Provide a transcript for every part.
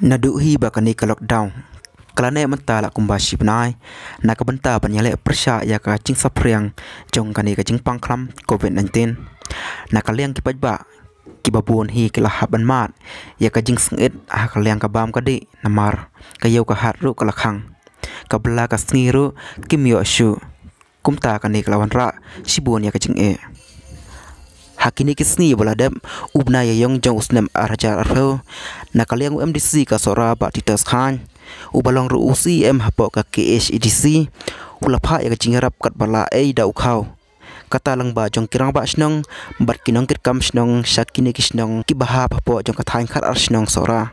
Naduhi bakani ka lockdown. Kalane mentala kumbashi benai. Nak benta banyale persya ya ka jing sapriang jong kani ka jing pangklam COVID-19. Nak kaliang kipaj ba kibabun hi kilah ban mat ya ka jing sengit kaliang ka bam kadi namar kayau ka hat ru kalakhang. Kabla ka sniru kimyo shu. Kumta kani kelawan ra sibun ya ka jing Hakini kisni baladam ubna ya yong jong usnem arajar arho nakaliang UMDC ka sora ba titas khan ubalong ru UCM hapo ka KHEDC ulapha ya jingarap kat bala da ukhau kata lang ba jong kirang ba snong bat kinong kit kam snong shakini kisnong kibaha hapo jong kathain khat ar snong sora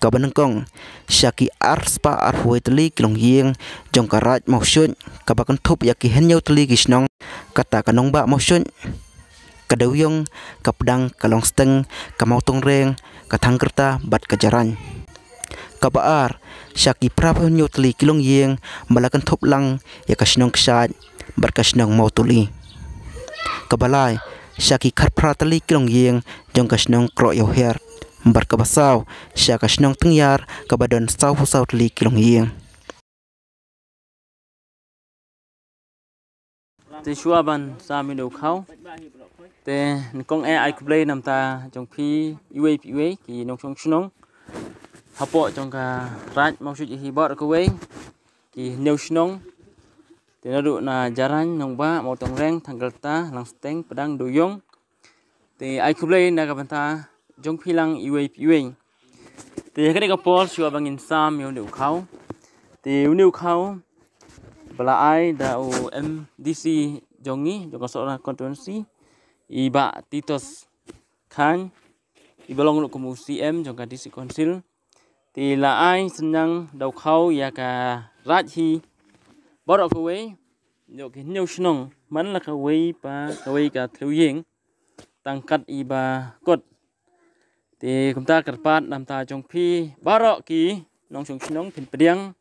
kabanengkong shaki arspa arhuai teli kilong yeng jong karaj mausyun kabakan thup ya ki henyau teli kisnong kata kanong ba mausyun Kadawyong, kapdang, kalong steng, kamau reng, katang kerta, bat kajaran. Kabaar, syaki prapah nyotli kilong yeng, malakan top lang, ya kasinong ksad, bat kasinong mau tuli. Kabalay, syaki karpratali kilong yeng, jong kasinong krok yaw her, bat kabasaw, sya kasinong tengyar, kabadon saw husaw tali kilong yeng. Tishua ban sa mi do khau te kong ai kublai nam ta jong phi iwe ki nong chong chnong hapo jong ka raj mau su hi bor ko we ki neu chnong te na du na jaran nong ba mau tong reng thanggal ta lang steng padang do yong te ai kublai na ka banta jong phi lang iwe te ka ka pol shua bangin sam yo do khau te neu khau bala ai da UMDC jongi jong kasora konstituensi iba titos khan ibalong lu kumu CM jong ka DC konsil ti la ai senang dau khau ya ka raj hi borok ko we yo ki new snong man la ka we pa ka we ka thlu yeng tangkat iba kot ti kumta karpat nam ta jong phi borok ki nong chung snong phin pediang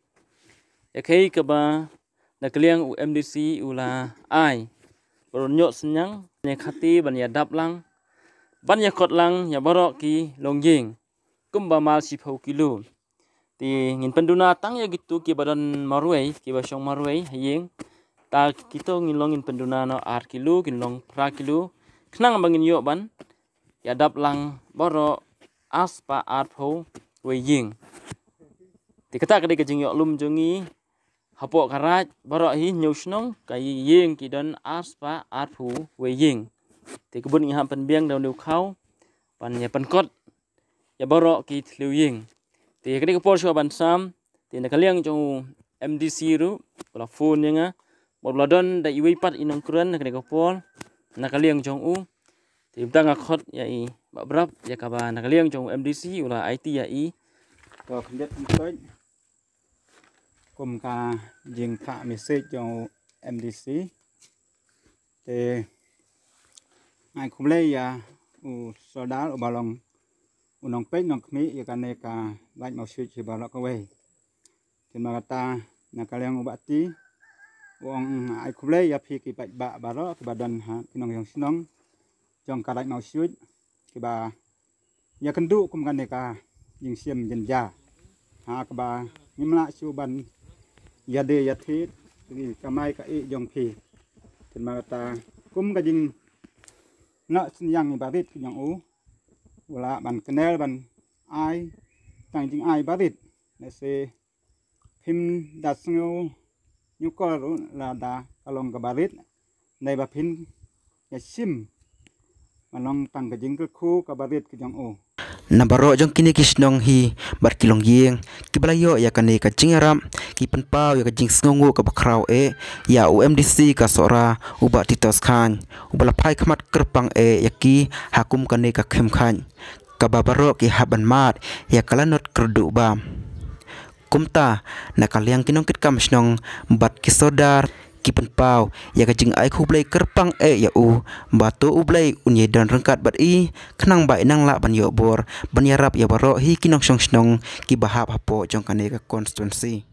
ya kai ka ba na kaliang UMDC ula ai beronyo senyang ne khati ban ya dap lang ban ya kot lang ya borok ki longjing kumba mal sipho kilo ti ngin penduna tang ya gitu ki badan marwei ki basong marwei hayeng ta kito ngilongin penduna no ar kilo kinlong pra kilo knang bangin yo ban ya dap lang borok aspa arpho weying ti kata kade kajing yo lum jongi hapo karaj borok hi nyusnong kai yeng ki don aspa arphu we yeng te kebun ngi ham pen biang daun khau pan ya pen kot ya borok ki thlu yeng te kadi ko por sho ban sam te na kaliang jong MDC ru la phone yenga bol ladon da iwi pat inong kran na kadi ko por na kaliang jong u te tang khot ya i ba brap ya ka ba na kaliang jong MDC ula IT ya i to khndet pai cùng cả dừng thả message cho MDC thì ai cũng lấy sau đó ở lòng nông pet nông mỹ ở cái này cả lại mau suy chỉ bảo là cái vậy thì mà ta là cái yang obat tí uang ai cũng lấy ya phi cái bạch bạ bà đó cái bà đần ha cái nông yang sinong trong cái lại mau suy cái bà ya cần đủ cùng cái này cả dừng xiêm dần già ha cái bà nhưng mà siêu ban ya de ya thit ni kamai ka e jong phi tin ma ta kum ka jing na yang ni barit yang u wala ban kenel ban ai tang jing ai barit ne se phim dat sngo nyu ko la da kalong ka barit nei ba phin ya sim malong tang ka jing ka khu ka barit ki jong u Nabaro jong kini kisnong hi bar kilong yeng kibalayo ya kani ka jingaram ki penpau ya ka jing sngongu ka bakrau ya UMDC ka sora uba titos khan ubala phai khmat kerpang ya ki hakum kani ka khem khan ka babaro ki haban mat ya kalanot kerdu bam kumta na kaliang kinong kit kam snong bat kisodar ki penpau ya ka jing ai khublai kerpang ya u batu ublai unye dan rengkat bat i khnang bai nang la ban yo bor ban yarap ya baro hi kinong song snong ki bahap hapo jong kane ka constituency